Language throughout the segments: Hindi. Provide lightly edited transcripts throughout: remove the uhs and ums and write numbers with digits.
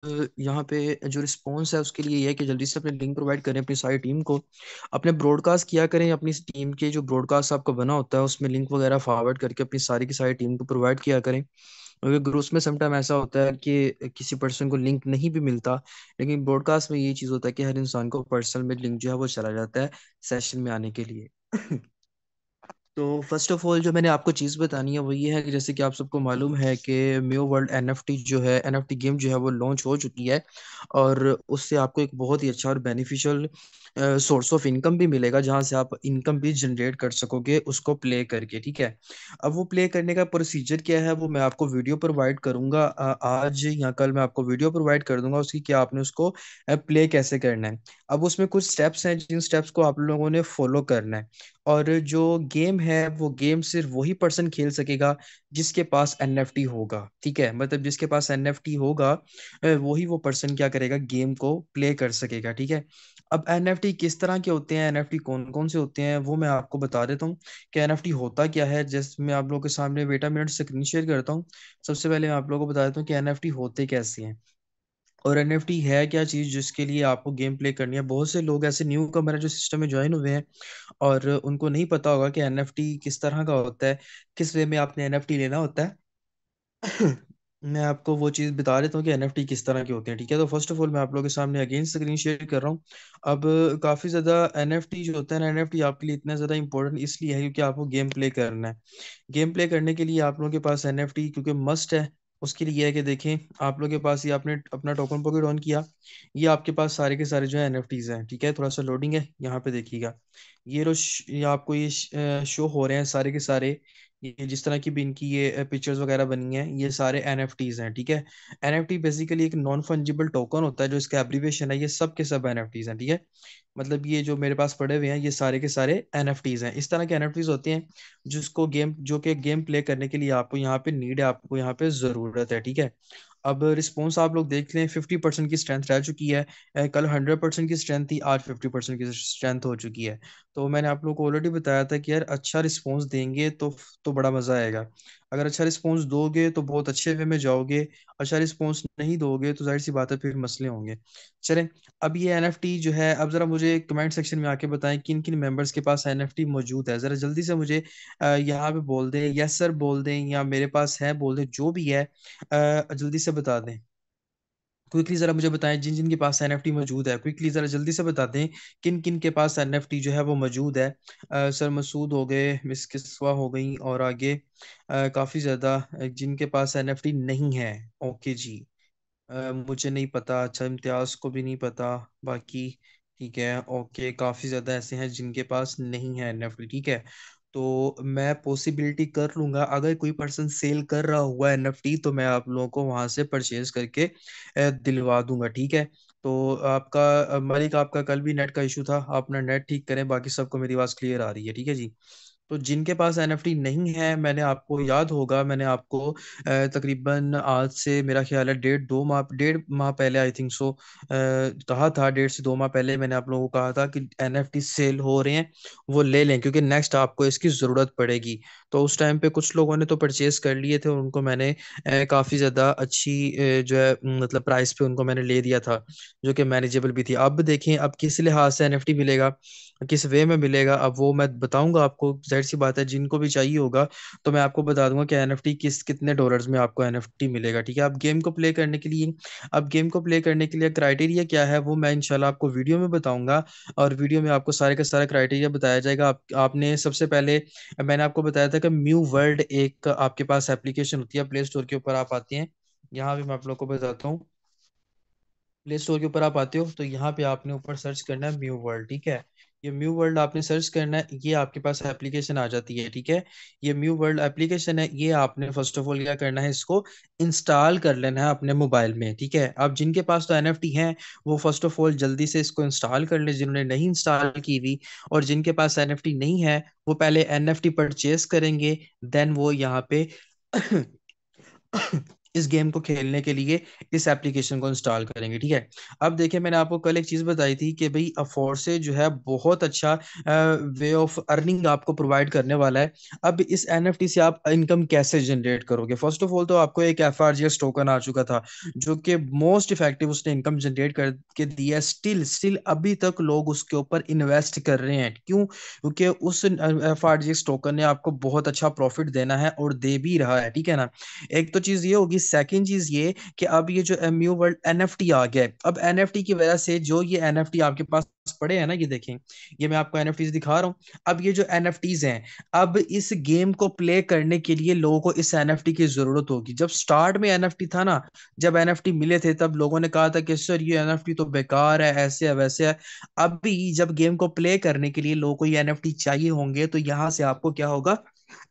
यहाँ पे जो रिस्पॉन्स है उसके लिए ये है कि जल्दी से अपने लिंक प्रोवाइड करें अपनी सारी टीम को। अपने ब्रॉडकास्ट किया करें, अपनी टीम के जो ब्रॉडकास्ट आपका बना होता है उसमें लिंक वगैरह फॉरवर्ड करके अपनी सारी की सारी टीम को प्रोवाइड किया करें। क्योंकि ग्रुप्स में समटाइम ऐसा होता है कि किसी पर्सन को लिंक नहीं भी मिलता, लेकिन ब्रॉडकास्ट में ये चीज़ होता है कि हर इंसान को पर्सनल में लिंक जो है वो चला जाता है सेशन में आने के लिए। तो फर्स्ट ऑफ ऑल जो मैंने आपको चीज़ बतानी है वो ये है कि जैसे कि आप सबको मालूम है कि म्यू वर्ल्ड एनएफटी जो है, एनएफटी गेम जो है वो लॉन्च हो चुकी है। और उससे आपको एक बहुत ही अच्छा और बेनिफिशियल सोर्स ऑफ इनकम भी मिलेगा, जहां से आप इनकम भी जनरेट कर सकोगे उसको प्ले करके। ठीक है। अब वो प्ले करने का प्रोसीजर क्या है वो मैं आपको वीडियो प्रोवाइड करूंगा, आज या कल मैं आपको वीडियो प्रोवाइड कर दूंगा उसकी, क्या आपने उसको प्ले कैसे करना है। अब उसमें कुछ स्टेप्स हैं जिन स्टेप्स को आप लोगों ने फॉलो करना है। और जो गेम है वो गेम सिर्फ वही पर्सन खेल सकेगा जिसके पास एनएफटी होगा। ठीक है, मतलब जिसके पास एनएफटी होगा वही वो पर्सन क्या करेगा, गेम को प्ले कर सकेगा। ठीक है। अब एनएफटी किस तरह के होते हैं, एनएफटी कौन कौन से होते हैं वो मैं आपको बता देता हूँ कि एनएफटी होता क्या है। जैसे मैं आप लोगों के सामने बेटा मिनट स्क्रीन शेयर करता हूँ। सबसे पहले मैं आप लोगों को बता देता हूँ कि एनएफटी होते कैसे हैं और एनएफटी है क्या चीज जिसके लिए आपको गेम प्ले करनी है। बहुत से लोग ऐसे न्यू कमर है जो सिस्टम में ज्वाइन हुए हैं और उनको नहीं पता होगा कि एनएफटी किस तरह का होता है, किस वे में आपने एनएफटी लेना होता है। मैं आपको वो चीज़ बता देता हूँ कि एनएफटी किस तरह के होते हैं। ठीक है, तो फर्स्ट ऑफ ऑल मैं आप लोगों के सामने अगेन स्क्रीन शेयर कर रहा हूँ। अब काफ़ी ज़्यादा एनएफटी जो होता है ना, एनएफटी आपके लिए इतना ज़्यादा इंपॉर्टेंट इसलिए है क्योंकि आपको गेम प्ले करना है। गेम प्ले करने के लिए आप लोगों के पास एनएफटी क्योंकि मस्ट है। उसके लिए यह है कि देखें, आप लोगों के पास ये आपने अपना टोकन पॉकेट ऑन किया, ये आपके पास सारे के सारे जो है एनएफटीज हैं। ठीक है, थोड़ा सा लोडिंग है, यहाँ पे देखिएगा। ये आपको ये शो हो रहे हैं सारे के सारे। ये जिस तरह की भी इनकी ये पिक्चर्स वगैरह बनी हैं ये सारे एनएफटीज हैं। ठीक है। एनएफटी बेसिकली एक नॉन फंजिबल टोकन होता है जो इसका एब्रीविएशन है, ये सब के सब एनएफटीज हैं। ठीक है, मतलब ये जो मेरे पास पड़े हुए हैं ये सारे के सारे एनएफटीज हैं। इस तरह के एनएफटीज होते हैं जिसको गेम जो कि गेम प्ले करने के लिए आपको यहाँ पे नीड है, आपको यहाँ पे जरूरत है। ठीक है। अब रिस्पॉन्स आप लोग देख लें, 50% की स्ट्रेंथ रह चुकी है। कल 100% की स्ट्रेंथ थी, आज 50% की स्ट्रेंथ हो चुकी है। तो मैंने आप लोग को ऑलरेडी बताया था कि यार अच्छा रिस्पॉन्स देंगे तो बड़ा मजा आएगा। अगर अच्छा रिस्पॉन्स दोगे तो बहुत अच्छे वे में जाओगे, अच्छा रिस्पॉन्स नहीं दोगे तो जाहिर सी बात है फिर मसले होंगे। चलें, अब ये एनएफटी जो है, अब जरा मुझे कमेंट सेक्शन में आके बताएं किन किन मेंबर्स के पास एनएफटी मौजूद है। जरा जल्दी से मुझे यहाँ पे बोल दें, यस सर बोल दें या मेरे पास है बोल दें, जो भी है जल्दी से बता दें। क्विकली जरा मुझे बताएं जिन जिन के पास एनएफटी मौजूद है, क्विकली जरा जल्दी से बता दें किन किन के पास एनएफटी जो है वो मौजूद है। सर मसूद हो गए, मिस किस्वा हो गई और आगे काफी ज्यादा जिनके पास एनएफटी नहीं है। ओके जी। मुझे नहीं पता, अच्छा इम्तियाज को भी नहीं पता, बाकी ठीक है। ओके, काफी ज्यादा ऐसे हैं जिनके पास नहीं है एनएफटी। ठीक है, तो मैं पॉसिबिलिटी कर लूंगा अगर कोई पर्सन सेल कर रहा हुआ एनएफटी तो मैं आप लोगों को वहां से परचेज करके दिलवा दूंगा। ठीक है। तो आपका मालिक, आपका कल भी नेट का इशू था, आप अपना नेट ठीक करें, बाकी सबको मेरी आवाज क्लियर आ रही है। ठीक है जी। तो जिनके पास एनएफटी नहीं है, मैंने आपको याद होगा मैंने आपको तकरीबन आज से मेरा ख्याल है 1.5 माह पहले आई थिंक सो कहा था, 1.5 से 2 माह पहले मैंने आप लोगों को कहा था कि एनएफटी सेल हो रहे हैं, वो ले लें क्योंकि नेक्स्ट आपको इसकी ज़रूरत पड़ेगी। तो उस टाइम पे कुछ लोगों ने तो परचेज कर लिए थे और उनको मैंने काफ़ी ज़्यादा अच्छी जो है मतलब प्राइस पे उनको मैंने ले दिया था, जो कि मैनेजेबल भी थी। अब देखें अब किस लिहाज से एनएफटी मिलेगा, किस वे में मिलेगा, अब वो मैं बताऊंगा आपको। जाहिर सी बात है जिनको भी चाहिए होगा तो मैं आपको बता दूंगा कि एनएफटी कितने डॉलर्स में आपको एनएफटी मिलेगा। ठीक है, अब गेम को प्ले करने के लिए, अब गेम को प्ले करने के लिए क्राइटेरिया क्या है वो मैं इंशाल्लाह आपको वीडियो में बताऊंगा। और वीडियो में आपको सारे का सारा क्राइटेरिया बताया जाएगा। आपने सबसे पहले मैंने आपको बताया था कि म्यू वर्ल्ड एक आपके पास एप्लीकेशन होती है, प्ले स्टोर के ऊपर आप आते हैं। यहाँ भी मैं आप लोग को बताता हूँ, प्ले स्टोर के ऊपर आप आते हो तो यहाँ पे आपने ऊपर सर्च करना है म्यू वर्ल्ड। ठीक है, ये म्यू वर्ल्ड आपने सर्च करना है, ये आपके पास एप्लीकेशन आ जाती है। ठीक है, ये म्यू वर्ल्ड एप्लीकेशन है, ये आपने फर्स्ट ऑफ ऑल क्या करना है, इसको इंस्टॉल कर लेना है अपने मोबाइल में। ठीक है, अब जिनके पास तो एनएफटी हैं वो फर्स्ट ऑफ ऑल जल्दी से इसको इंस्टॉल कर ले, जिन्होंने नहीं इंस्टॉल की हुई। और जिनके पास एनएफटी नहीं है वो पहले एनएफटी परचेज करेंगे, देन वो यहाँ पे इस गेम को खेलने के लिए इस एप्लीकेशन को इंस्टॉल करेंगे। ठीक है। अब देखिए, मैंने आपको कल एक चीज बताई थी कि भाई अफोर्से जो है बहुत अच्छा वे ऑफ अर्निंग आपको प्रोवाइड करने वाला है। अब इस एनएफटी से आप इनकम कैसे जनरेट करोगे? फर्स्ट ऑफ ऑल तो आपको एक एफआरजीएस टोकन आ चुका था, जो कि मोस्ट इफेक्टिव उसने इनकम जनरेट करके दिया। स्टिल स्टिल अभी तक लोग उसके ऊपर इन्वेस्ट कर रहे हैं। क्यों? क्योंकि उस एफआरजीएस टोकन ने आपको बहुत अच्छा प्रॉफिट देना है और दे भी रहा है। ठीक है ना। एक तो चीज ये होगी। सेकंड चीज ये कि अब ये जो एमयू वर्ल्ड एनएफटी आ गया है, अब एनएफटी की वजह से जो ये एनएफटी आपके पास पड़े हैं ना, ये देखें, ये मैं आपको एनएफटीज दिखा रहा हूँ। अब ये जो एनएफटीज हैं, अब इस गेम को प्ले करने के लिए लोगों को इस एनएफटी की जरूरत होगी। जब स्टार्ट में एनएफटी था ना, जब एनएफटी मिले थे, तब लोगों ने कहा था कि सर ये एनएफटी तो बेकार है, ऐसे है वैसे है। अभी जब गेम को प्ले करने के लिए लोगों को ये एनएफटी चाहिए होंगे, तो यहाँ से आपको क्या होगा,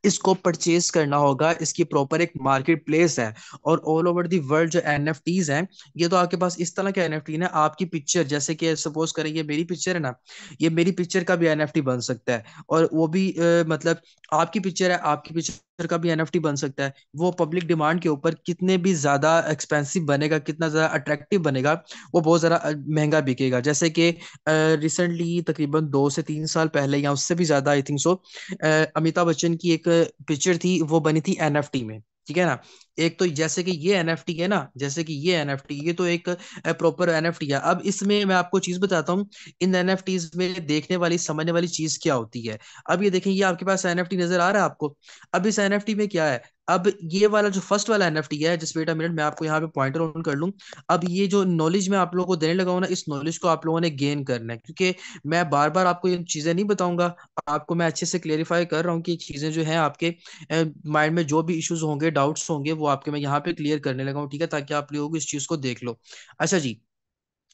इसको परचेज करना होगा। इसकी प्रॉपर एक मार्केट प्लेस है। और ऑल ओवर दी वर्ल्ड जो एनएफटीज हैं, ये तो आपके पास इस तरह के एनएफटी ना, आपकी पिक्चर, जैसे कि सपोज करें ये मेरी पिक्चर है ना, ये मेरी पिक्चर का भी एनएफटी बन सकता है। और वो भी मतलब आपकी पिक्चर है, आपकी पिक्चर का भी एनएफटी बन सकता है। वो पब्लिक डिमांड के ऊपर कितने भी ज्यादा एक्सपेंसिव बनेगा, कितना ज्यादा अट्रैक्टिव बनेगा, वो बहुत ज्यादा महंगा बिकेगा। जैसे कि रिसेंटली तकरीबन 2 से 3 साल पहले, या उससे भी ज्यादा I think so, Amitabh Bachchan की एक पिक्चर थी, वो बनी थी एनएफटी में। ठीक है ना। एक तो जैसे कि ये एनएफटी है ना, जैसे कि ये एनएफटी, ये तो एक प्रॉपर एनएफटी है। अब इसमें मैं आपको चीज बताता हूँ, इन एनएफटीज में देखने वाली समझने वाली चीज क्या होती है। अब ये देखें, ये आपके पास एनएफटी नजर आ रहा है आपको। अब इस एनएफटी में क्या है, अब ये वाला जो फर्स्ट वाला एनएफटी है, जिस वेट अ मिनट मैं आपको यहाँ पे पॉइंटर ऑन कर लूं। अब ये जो नॉलेज मैं आप लोगों को देने लगा हूं ना, इस नॉलेज को आप लोगों ने गेन करना है, क्योंकि मैं बार बार आपको ये चीजें नहीं बताऊंगा। आपको मैं अच्छे से क्लेरिफाई कर रहा हूँ कि चीजें जो है आपके माइंड में जो भी इश्यूज होंगे, डाउट्स होंगे, वो आपके मैं यहाँ पे क्लियर करने लगा हूँ। ठीक है, ताकि आप लोग इस चीज को देख लो। अच्छा जी,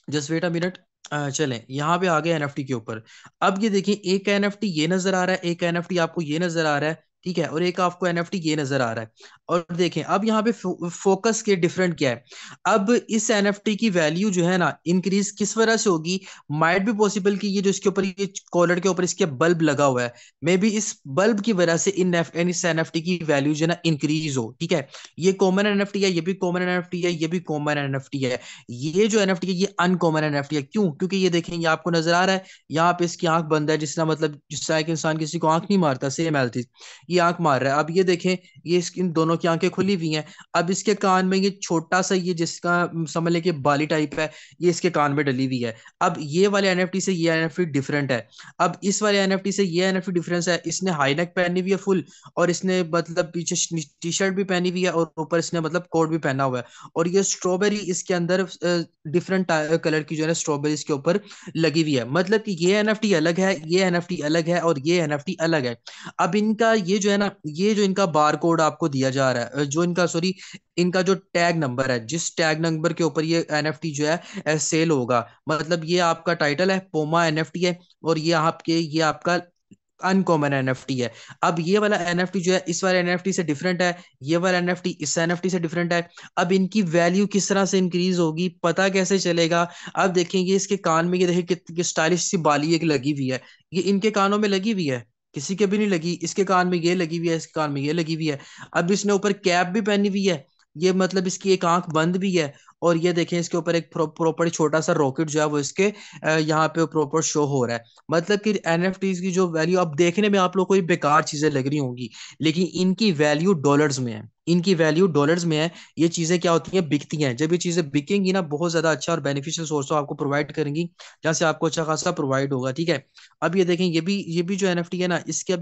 जस्ट वेट अ मिनट। चलें, यहाँ पे आ गए एनएफटी के ऊपर। अब ये देखिए, एक एनएफटी ये नजर आ रहा है, एक एनएफटी आपको ये नजर आ रहा है। ठीक है, और एक आपको एनएफटी ये नजर आ रहा है। और देखें, अब यहाँ पे फोकस के डिफरेंट क्या है। अब इस एनएफटी की वैल्यू जो है ना, इंक्रीज किस वजह से होगी? माइट भी पॉसिबल कि ये जो इसके ऊपर, ये कॉलर के ऊपर इसके बल्ब लगा हुआ है, मे बी इस बल्ब की वजह से इस एनएफटी की वैल्यू जो है ना इंक्रीज हो। ठीक है। ये कॉमन एनएफटी है, ये भी कॉमन एनएफटी है, ये भी कॉमन एनएफटी है। ये जो एनएफटी है, ये अनकॉमन एनएफटी है। क्यों? क्योंकि ये देखें, ये आपको नजर आ रहा है, यहाँ पे इसकी आंख बंद है, जिसका मतलब जिस तरह एक इंसान किसी को आंख नहीं मारता, सेम हेल्थ, ये आंख मार रहा है। अब ये देखें, ये इसकी इन दोनों की आंखें खुली हुई हैं। अब इसके कान में ये छोटा सा, ये जिसका समझ लें कि बाली टाइप है, ये इसके कान में डली हुई है। अब ये वाले एनएफटी से ये एनएफटी डिफरेंट है। अब इस वाले एनएफटी से ये एनएफटी डिफरेंस है, इसने हाई नेक पहनी हुई है फुल, और इसने मतलब पीछे टी शर्ट भी पहनी हुई है, और ऊपर इसने मतलब कोट भी पहना हुआ है। और ये स्ट्रॉबेरी इसके अंदर डिफरेंट कलर की जो है स्ट्रॉबेरी इसके ऊपर लगी हुई है। मतलब कि ये एनएफटी अलग है, ये एनएफटी अलग है, और ये एनएफटी अलग है। अब इनका ये जो है ना, ये जो इनका बार कोड आपको दिया जा रहा है, जो इनका सॉरी, इनका जो टैग नंबर है, जिस टैग नंबर के ऊपर ये एनएफटी जो है सेल होगा, मतलब ये आपका टाइटल है पोमा एनएफटी है, और ये आपका अनकॉमन एनएफटी है। अब ये वाला एनएफटी जो है इस वाले एनएफटी से डिफरेंट है, ये वाला एनएफटी इस एनएफटी से डिफरेंट है। अब इनकी वैल्यू किस तरह से इंक्रीज होगी, पता कैसे चलेगा? अब देखेंगे, इसके कान में ये देखिए कितनी स्टाइलिश सी बाली एक लगी हुई है, ये इनके कानों में लगी हुई है, किसी के भी नहीं लगी। इसके कान में ये लगी हुई है, इसके कान में ये लगी हुई है। अब इसने ऊपर कैप भी पहनी हुई है, ये मतलब इसकी एक आंख बंद भी है। और ये देखें, इसके ऊपर एक प्रॉपर छोटा सा रॉकेट जो है वो इसके यहाँ पे प्रॉपर शो हो रहा है। मतलब कि एनएफटीज की जो वैल्यू, अब देखने में आप लोग को ये बेकार चीजें लग रही होंगी, लेकिन इनकी वैल्यू डॉलर्स में है, इनकी वैल्यू डॉलर्स में है। ये चीजें क्या होती हैं, बिकती हैं। जब ये चीजें बिकेंगी ना, बहुत ज्यादा अच्छा और बेनिफिशियल सोर्स आपको प्रोवाइड करेंगी, जहाँ से आपको अच्छा खासा प्रोवाइड होगा। ठीक है। अब ये देखें, ये भी जो एनएफटी है ना, इसकी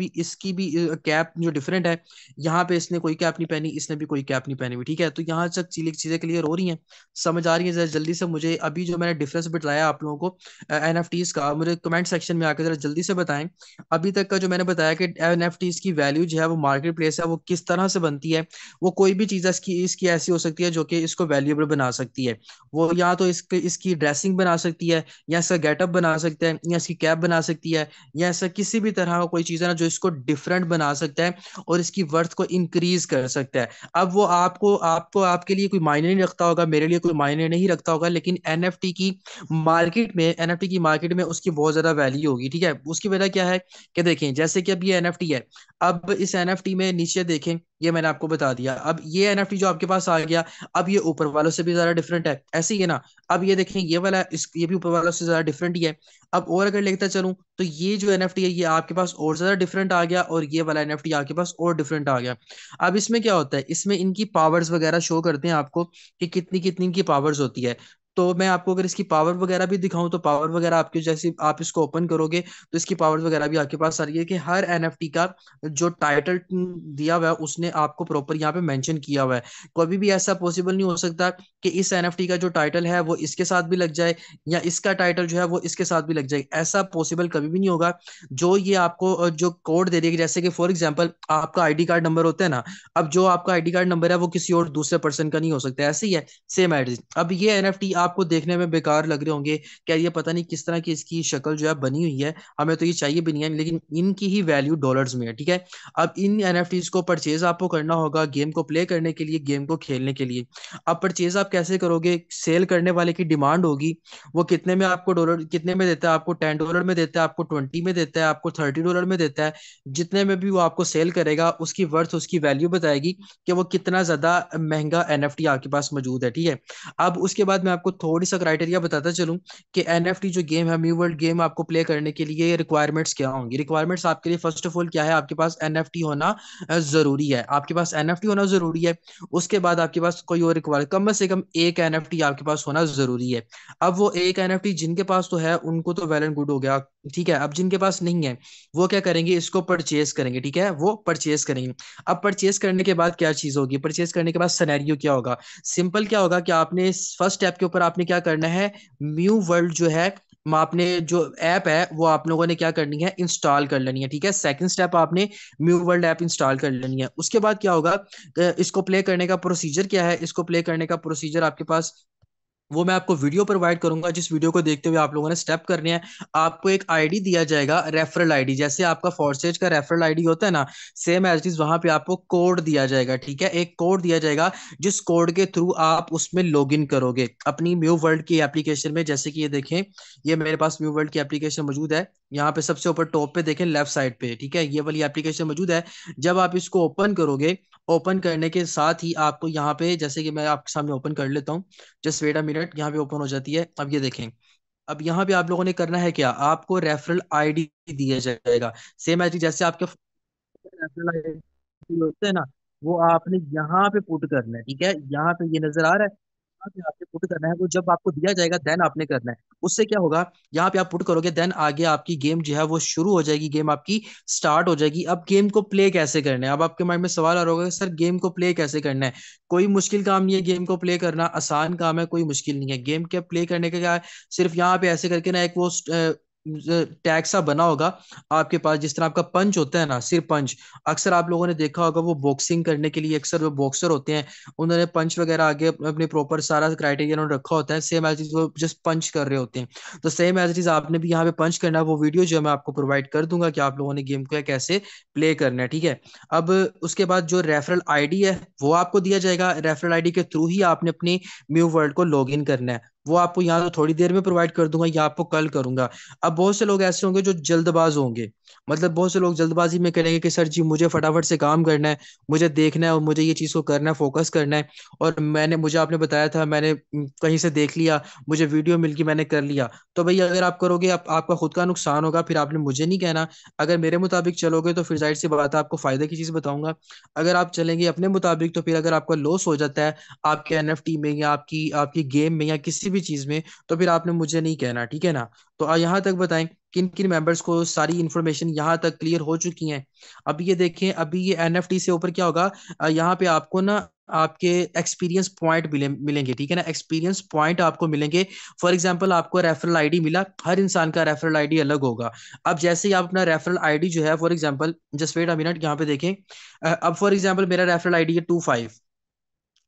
भी कैप जो डिफरेंट है। यहाँ पे इसने कोई कैप नहीं पहनी, इसने भी कोई कैप नहीं पहनी हुई। ठीक है, तो यहाँ तक चीजें क्लियर हो रही हैं, समझ आ रही है? जरा जल्दी से मुझे अभी जो मैंने डिफरेंस बताया आप लोगों को एनएफटीज का, मुझे कमेंट सेक्शन में आकर जरा जल्दी से बताएं। अभी तक का जो मैंने बताया कि एनएफटीज की वैल्यू जो है वो मार्केट प्लेस है, वो किस तरह से बनती है। वो कोई भी चीज इसकी इसकी ऐसी हो सकती है जो कि इसको वैल्यूएबल बना सकती है। वो या तो इसकी ड्रेसिंग बना सकती है, या इसका गेटअप बना सकता है, या इसकी कैप बना सकती है, या ऐसा किसी भी तरह का कोई चीज है ना जो इसको डिफरेंट बना सकता है, और इसकी वर्थ को इंक्रीज कर सकता है। अब वो आपको आपको आपके लिए कोई मायने नहीं रखता होगा, मेरे लिए कोई मायने नहीं रखता होगा, लेकिन एनएफटी की मार्केट में उसकी बहुत ज्यादा वैल्यू होगी। ठीक है। उसकी वजह क्या है कि देखें, जैसे कि अब ये एनएफटी है, अब इस एनएफटी में नीचे देखें, ये मैंने आपको बता दिया। अब ये एनएफटी जो आपके पास आ गया, अब ये ऊपर वालों से भी ज्यादा डिफरेंट है, ऐसे ही है ना। अब ये देखें, ये वाला ये भी ऊपर वालों से ज्यादा डिफरेंट ही है। अब और अगर लेता चलूं तो ये जो एनएफटी है ये आपके पास और ज्यादा डिफरेंट आ गया, और ये वाला एनएफटी आपके पास और डिफरेंट आ गया। अब इसमें क्या होता है, इसमें इनकी पावर्स वगैरह शो करते हैं आपको कि कितनी कितनी इनकी पावर्स होती है। तो मैं आपको अगर इसकी पावर वगैरह भी दिखाऊं तो पावर वगैरह आपके जैसे आप इसको ओपन करोगे तो इसकी पावर वगैरह भी आपके पास आ रही है कि हर एनएफटी का जो टाइटल दिया हुआ है उसने आपको प्रॉपर यहाँ पे मेंशन किया हुआ है। कभी भी ऐसा पॉसिबल नहीं हो सकता कि इस एनएफटी का जो टाइटल है वो इसके साथ भी लग जाए, या इसका टाइटल जो है वो इसके साथ भी लग जाए, ऐसा पॉसिबल कभी भी नहीं होगा। जो ये आपको जो कोड दे देगी, जैसे कि फॉर एग्जांपल आपका आईडी कार्ड नंबर होता है ना, अब जो आपका आईडी कार्ड नंबर है वो किसी और दूसरे पर्सन का नहीं हो सकता, ऐसे ही है सेम एड्रेस। अब ये एनएफटी आपको देखने में बेकार लग रहे होंगे, क्या ये पता नहीं किस तरह की इसकी शक्ल जो है बनी हुई है, हमें तो ये चाहिए भी नहीं है, लेकिन इनकी ही वैल्यू डॉलर्स में है, ठीक है। अब इन एनएफटीज को परचेज आपको करना होगा गेम को प्ले करने के लिए, गेम को खेलने के लिए। अब परचेज आप कैसे करोगे, सेल करने वाले की डिमांड होगी, वो कितने में आपको डॉलर कितने में देता है, आपको $10 में देता है, आपको 20 में देता है, आपको $30 में देता है। जितने में भी वो आपको सेल करेगा उसकी वर्थ उसकी वैल्यू बताएगी कि वो कितना ज्यादा महंगा एनएफटी आपके पास मौजूद है, ठीक है। अब उसके बाद मैं आपको थोड़ी सा क्राइटेरिया बताता चलूं कि एनएफटी जो गेम है, म्यू वर्ल्ड गेम आपको प्ले करने के लिए रिक्वायरमेंट्स क्या होंगी। रिक्वायरमेंट्स आपके लिए फर्स्ट ऑफ ऑल क्या है, आपके पास एनएफटी होना जरूरी है, आपके पास एनएफटी होना जरूरी है। उसके बाद आपके पास कोई और रिक्वायर, कम से कम एक एनएफटी आपके पास होना जरूरी है। अब वो एक एनएफटी जिनके पास तो है उनको तो वेल एंड गुड हो गया, ठीक है। अब जिनके पास नहीं है वो क्या करेंगे, इसको परचेज करेंगे, ठीक है, वो परचेज करेंगे। अब परचेज करने के बाद क्या चीज होगी, परचेज करने के बाद सिनेरियो क्या होगा, सिंपल क्या होगा कि आपने फर्स्ट स्टेप के ऊपर आपने क्या करना है, म्यू वर्ल्ड जो है, आपने जो ऐप है वो आप लोगों ने क्या करनी है, इंस्टॉल कर लेनी है, ठीक है। सेकंड स्टेप आपने म्यू वर्ल्ड ऐप इंस्टॉल कर लेनी है। उसके बाद क्या होगा, इसको प्ले करने का प्रोसीजर क्या है, इसको प्ले करने का प्रोसीजर आपके पास वो मैं आपको वीडियो प्रोवाइड करूंगा, जिस वीडियो को देखते हुए आप लोगों ने स्टेप करने हैं। आपको एक आईडी दिया जाएगा, रेफरल आईडी, जैसे आपका फॉरसेज का रेफरल आईडी होता है ना, सेम एज इट इज वहां पे आपको कोड दिया जाएगा, ठीक है। एक कोड दिया जाएगा जिस कोड के थ्रू आप उसमें लॉग इन करोगे अपनी म्यू वर्ल्ड की एप्लीकेशन में। जैसे कि ये देखें, ये मेरे पास म्यू वर्ल्ड की एप्लीकेशन मौजूद है, यहाँ पे सबसे ऊपर टॉप पे देखें लेफ्ट साइड पे, ठीक है, ये वाली एप्लीकेशन मौजूद है। जब आप इसको ओपन करोगे, ओपन करने के साथ ही आपको यहाँ पे, जैसे कि मैं आपके सामने ओपन कर लेता हूँ, जस्ट वेट अ मिनट, यहाँ पे ओपन हो जाती है। अब ये देखें, अब यहाँ पे आप लोगों ने करना है क्या, आपको रेफरल आईडी दिया जाएगा, सेम एज जैसे आपके रेफरल आईडी होते हैं ना, वो आपने यहाँ पे पुट करना है, ठीक है। यहाँ पे ये नजर आ रहा है, यहाँ पे आपने पुट करना है, वो जब आपको दिया जाएगा देन आपने करना है। उससे क्या होगा, यहाँ पे आप पुट करोगे देन आगे आपकी गेम जो है वो शुरू हो जाएगी, गेम आपकी स्टार्ट हो जाएगी। अब गेम को प्ले कैसे करना है, अब आपके माइंड में सवाल आ रहा होगा सर गेम को प्ले कैसे करना है। कोई मुश्किल काम नहीं है, गेम को प्ले करना आसान काम है, कोई मुश्किल नहीं है। गेम के प्ले करने का क्या है, सिर्फ यहाँ पे ऐसे करके ना एक वो टैग सा बना होगा आपके पास, जिस तरह आपका पंच होता है ना, सिर पंच, अक्सर आप लोगों ने देखा होगा वो बॉक्सिंग करने के लिए अक्सर वो बॉक्सर होते हैं, उन्होंने पंच वगैरह आगे अपने प्रॉपर सारा क्राइटेरिया उन्होंने रखा होता है, सेम एज इज वो जस्ट पंच कर रहे होते हैं। तो सेम एज इट इज आपने भी यहाँ पे पंच करना है। वो वीडियो जो है मैं आपको प्रोवाइड कर दूंगा कि आप लोगों ने गेम को कैसे प्ले करना है, ठीक है। अब उसके बाद जो रेफरल आईडी है वो आपको दिया जाएगा, रेफरल आईडी के थ्रू ही आपने अपनी म्यू वर्ल्ड को लॉग इन करना है। वो आपको यहाँ तो थोड़ी देर में प्रोवाइड कर दूंगा या आपको कल करूंगा। अब बहुत से लोग ऐसे होंगे जो जल्दबाज होंगे, मतलब बहुत से लोग जल्दबाजी में करेंगे कि सर जी मुझे फटाफट से काम करना है, मुझे देखना है और मुझे ये चीज़ को करना है, फोकस करना है, और मैंने मुझे आपने बताया था, मैंने कहीं से देख लिया, मुझे वीडियो मिल गई, मैंने कर लिया। तो भाई अगर आप करोगे आपका खुद का नुकसान होगा, फिर आपने मुझे नहीं कहना। अगर मेरे मुताबिक चलोगे तो फिर जाहिर सी बात है आपको फायदे की चीज़ बताऊंगा। अगर आप चलेंगे अपने मुताबिक तो फिर अगर आपका लॉस हो जाता है आपके एनएफटी में या आपकी आपकी गेम में या किसी भी चीज़ में, तो फिर आपने मुझे नहीं कहना, ठीक है ना। तो यहाँ तक बताएं किन किन मेंबर्स को सारी इंफॉर्मेशन यहाँ तक क्लियर हो चुकी हैं। अब ये देखें, अभी ये एनएफटी से ऊपर क्या होगा, यहाँ पे आपको ना आपके एक्सपीरियंस पॉइंट मिलेंगे, ठीक है ना, एक्सपीरियंस पॉइंट आपको मिलेंगे। फॉर एग्जांपल आपको रेफरल आईडी मिला, हर इंसान का रेफरल आईडी अलग होगा। अब जैसे ही आप अपना रेफरल आईडी जो है, for example just wait a minute, यहाँ पे देखें, अब फॉर एग्जांपल मेरा रेफरल आईडी है 25,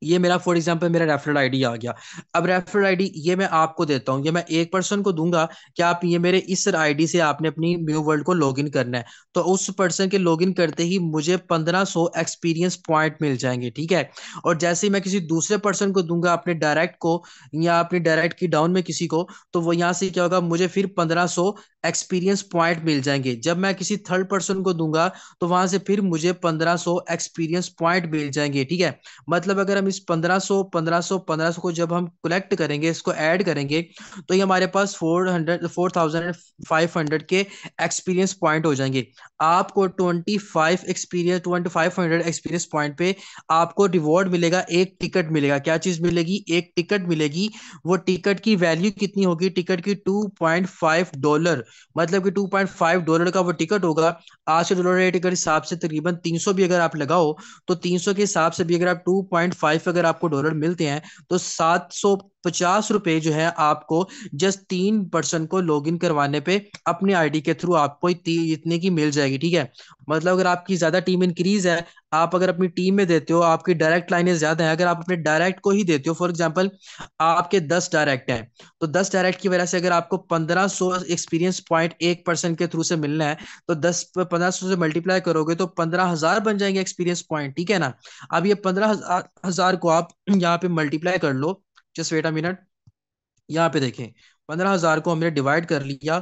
ये मेरा फॉर एग्जांपल मेरा रेफरल आईडी आ गया। अब रेफरल आईडी ये मैं आपको देता हूँ, ये मैं एक पर्सन को दूंगा कि आप ये मेरे इस आईडी से आपने अपनी न्यू वर्ल्ड को लॉगिन करना है। तो उस पर्सन के लॉगिन करते ही मुझे 1500 एक्सपीरियंस पॉइंट मिल जाएंगे, ठीक है। और जैसे ही मैं किसी दूसरे पर्सन को दूंगा अपने डायरेक्ट को, या अपनी डायरेक्ट की डाउन में किसी को, तो वो यहाँ से क्या होगा, मुझे फिर 1500 एक्सपीरियंस पॉइंट मिल जाएंगे। जब मैं किसी थर्ड पर्सन को दूंगा तो वहां से फिर मुझे 1500 एक्सपीरियंस पॉइंट मिल जाएंगे, ठीक है। मतलब अगर हम इस 1500 को जब हम कलेक्ट करेंगे, इसको ऐड करेंगे, तो ये हमारे पास 4500 के एक्सपीरियंस पॉइंट हो जाएंगे। आपको 2500 एक्सपीरियंस पॉइंट पे आपको रिवॉर्ड मिलेगा, एक टिकट मिलेगा। क्या चीज मिलेगी? एक टिकट मिलेगी। वो टिकट की वैल्यू कितनी होगी? टिकट की $2.5। मतलब कि $2.5 का वो टिकट होगा। आज के डॉलर रेट के हिसाब से तकरीबन 300 भी अगर आप लगाओ, तो 300 के हिसाब से भी अगर आप 2.5 अगर आपको डॉलर मिलते हैं, तो ₹750 जो है आपको जस्ट 3 पर्सन को लॉगिन करवाने पे अपने आईडी के थ्रू आपको इतने की मिल जाएगी, ठीक है। मतलब अगर आपकी ज्यादा टीम इंक्रीज है, आप अगर अपनी टीम में देते हो, आपकी डायरेक्ट लाइनें ज्यादा है, अगर आप अपने डायरेक्ट को ही देते हो, फॉर एग्जाम्पल आपके 10 डायरेक्ट हैं, तो 10 डायरेक्ट की वजह से अगर आपको 1500 एक्सपीरियंस पॉइंट एक पर्सन के थ्रू से मिलना है, तो 1500 से मल्टीप्लाई करोगे तो 15,000 बन जाएंगे एक्सपीरियंस पॉइंट, ठीक है ना। अब ये 15,000 को आप यहाँ पे मल्टीप्लाई कर लो। जस्ट वेट अ मिनट, यहाँ पे देखें, 15,000 को हमने डिवाइड कर लिया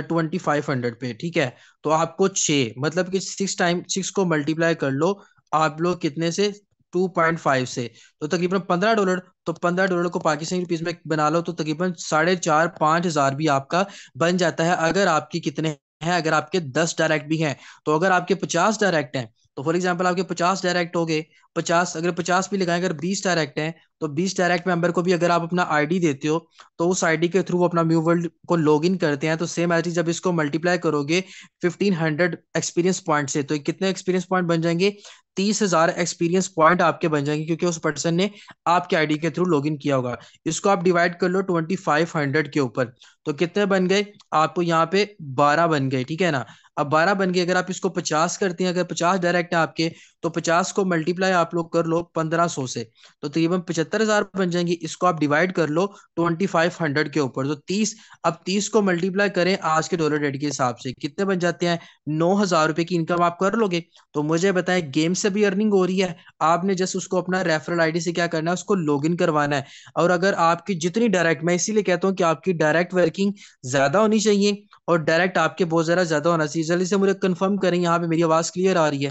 2500 पे, ठीक है। तो आपको 6, मतलब कि 6 को मल्टीप्लाई कर लो आप लोग कितने से, 2.5 से, तो तकरीबन $15। तो $15 को पाकिस्तानी रुपीज में बना लो तो तकरीबन 4,500-5,000 भी आपका बन जाता है। अगर आपकी कितने हैं, अगर आपके 10 डायरेक्ट भी हैं। तो अगर आपके 50 डायरेक्ट हैं, तो फॉर एग्जाम्पल आपके 50 डायरेक्ट हो गए, 50 अगर 50 भी लगाएं, अगर 20 डायरेक्ट हैं, तो 20 डायरेक्ट मेंबर को भी अगर आप अपना आईडी देते हो, तो उस आईडी के थ्रू वो अपना म्यू वर्ल्ड को लॉग इन करते हैं। तो सेम आईडी जब इसको मल्टीप्लाई करोगे 1500 एक्सपीरियंस पॉइंट से, तो कितने एक्सपीरियंस पॉइंट बन जाएंगे? 30,000 एक्सपीरियंस पॉइंट आपके बन जाएंगे, क्योंकि उस पर्सन ने आपके आईडी के थ्रू लॉग इन किया होगा। इसको आप डिवाइड कर लो 2500 के ऊपर, तो कितने बन गए आपको यहाँ पे? 12 बन गए, ठीक है ना। अब 12 बन गए, अगर आप इसको 50 करते हैं, अगर 50 डायरेक्ट है आपके, तो 50 को मल्टीप्लाई आप लोग कर लो 1500 से, तो तकरीबन 75,000 बन जाएंगे। इसको आप डिवाइड कर लो 2500 के ऊपर, तो 30। अब 30 को मल्टीप्लाई करें आज के डॉलर रेट के हिसाब से, कितने बन जाते हैं? ₹9,000 की इनकम आप कर लोगे। तो मुझे बताएं, गेम से भी अर्निंग हो रही है। आपने जस्ट उसको अपना रेफरल आईडी से क्या करना है, उसको लॉग इन करवाना है। और अगर आपकी जितनी डायरेक्ट, मैं इसीलिए कहता हूँ कि आपकी डायरेक्ट वर्किंग ज्यादा होनी चाहिए, और डायरेक्ट आपके बहुत ज्यादा होना चाहिए। जल्दी से मुझे कंफर्म करें, यहाँ पे मेरी आवाज क्लियर आ रही है?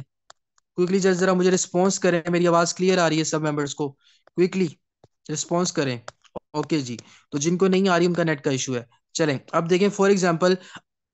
क्विकली जस्ट जरा मुझे रिस्पॉन्स करें, मेरी आवाज क्लियर आ रही है? सब मेंबर्स को क्विकली रिस्पॉन्स करें। ओके जी। तो जिनको नहीं आ रही उनका नेट का इशू है। चलें, अब देखें फॉर एग्जांपल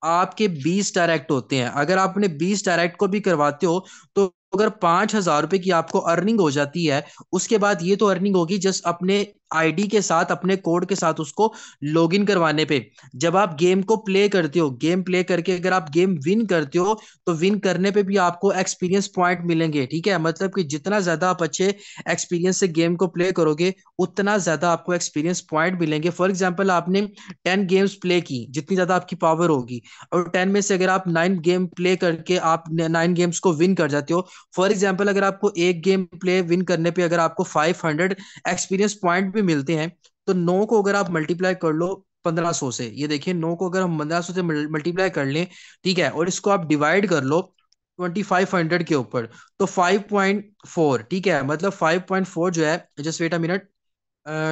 आपके 20 डायरेक्ट होते हैं, अगर आपने 20 डायरेक्ट को भी करवाते हो, तो अगर ₹5,000 की आपको अर्निंग हो जाती है, उसके बाद ये तो अर्निंग होगी जस्ट अपने आईडी के साथ, अपने कोड के साथ उसको लॉगिन करवाने पे। जब आप गेम को प्ले करते हो, गेम प्ले करके अगर आप गेम विन करते हो, तो विन करने पे भी आपको एक्सपीरियंस पॉइंट मिलेंगे, ठीक है। मतलब कि जितना ज्यादा आप अच्छे एक्सपीरियंस से गेम को प्ले करोगे, उतना ज्यादा आपको एक्सपीरियंस पॉइंट मिलेंगे। फॉर एग्जाम्पल आपने 10 गेम्स प्ले की, जितनी ज्यादा आपकी पावर होगी, और 10 में से अगर आप 9 गेम प्ले करके आप 9 गेम्स को विन कर जाते हो, फॉर एग्जाम्पल अगर आपको एक गेम प्ले विन करने पे अगर आपको 500 एक्सपीरियंस पॉइंट भी मिलते हैं, तो 9 को अगर आप मल्टीप्लाई कर लो 1500 से, ये देखिए 9 को अगर हम 1500 से मल्टीप्लाई कर लें, ठीक है, और इसको आप डिवाइड कर लो 2500 के ऊपर, तो 5.4, ठीक है। मतलब 5.4 जो है, जस्ट वेट अ मिनट,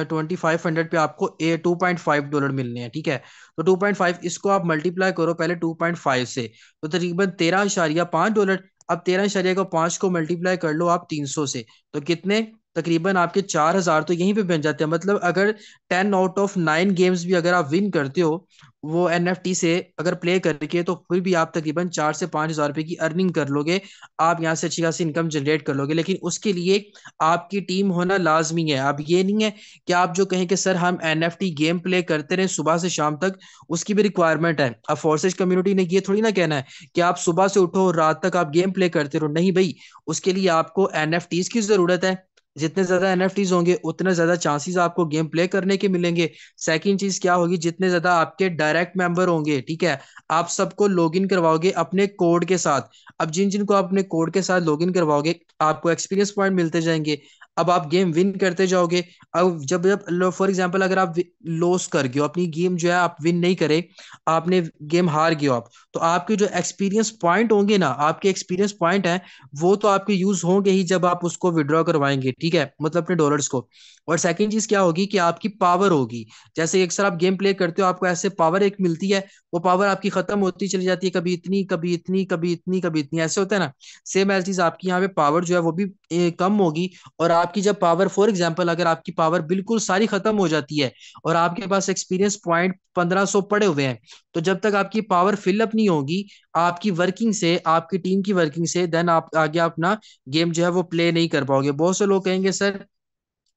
2500 पे आपको $2.5 मिलने हैं, ठीक है। तो 2.5, इसको आप मल्टीप्लाई करो पहले 2.5 से, तो तकरीबन $13.5। अब 13.5 को मल्टीप्लाई कर लो आप 300 से, तो कितने? तकरीबन आपके 4,000 तो यहीं पे बन जाते हैं। मतलब अगर 10 आउट ऑफ 9 गेम्स भी अगर आप विन करते हो वो एनएफटी से अगर प्ले करके, तो फिर भी आप तकरीबन 4 से 5 हज़ार रुपए की अर्निंग कर लोगे। आप यहाँ से अच्छी खासी इनकम जनरेट कर लोगे, लेकिन उसके लिए आपकी टीम होना लाजमी है। अब ये नहीं है कि आप जो कहें कि सर हम एनएफटी गेम प्ले करते रहे सुबह से शाम तक, उसकी भी रिक्वायरमेंट है। अब फोर्सेज कम्युनिटी ने ये थोड़ी ना कहना है कि आप सुबह से उठो और रात तक आप गेम प्ले करते रहो, नहीं भाई। उसके लिए आपको एनएफटीज की जरूरत है। जितने ज्यादा एनएफटीज होंगे उतने ज्यादा चांसेस आपको गेम प्ले करने के मिलेंगे। सेकंड चीज क्या होगी, जितने ज्यादा आपके डायरेक्ट मेंबर होंगे, ठीक है, आप सबको लॉगिन करवाओगे अपने कोड के साथ। अब जिन जिनको आप अपने कोड के साथ लॉगिन करवाओगे, आपको एक्सपीरियंस पॉइंट मिलते जाएंगे। अब आप गेम विन करते जाओगे। अब जब जब फॉर एग्जांपल अगर आप लॉस कर गए हो, अपनी गेम जो है आप विन नहीं करे, आपने गेम हार गए हो आप, तो आपके जो एक्सपीरियंस पॉइंट होंगे ना, आपके एक्सपीरियंस पॉइंट है, वो तो आपके यूज होंगे ही जब आप उसको विड्रॉ करवाएंगे, ठीक है, मतलब अपने डॉलर्स को। और सेकंड चीज क्या होगी कि आपकी पावर होगी। जैसे एक सर आप गेम प्ले करते हो, आपको ऐसे पावर एक मिलती है, वो पावर आपकी खत्म होती चली जाती है, कभी इतनी कभी इतनी कभी इतनी कभी इतनी, ऐसे होता है ना। सेम ऐसी चीज आपकी यहाँ पे पावर जो है वो भी कम होगी। और आपकी जब पावर, फॉर एग्जाम्पल अगर आपकी पावर बिल्कुल सारी खत्म हो जाती है और आपके पास एक्सपीरियंस पॉइंट 1500 पड़े हुए हैं, तो जब तक आपकी पावर फिलअप नहीं होगी आपकी वर्किंग से, आपकी टीम की वर्किंग से, देन आप आगे अपना गेम जो है वो प्ले नहीं कर पाओगे। बहुत से लोग कहेंगे सर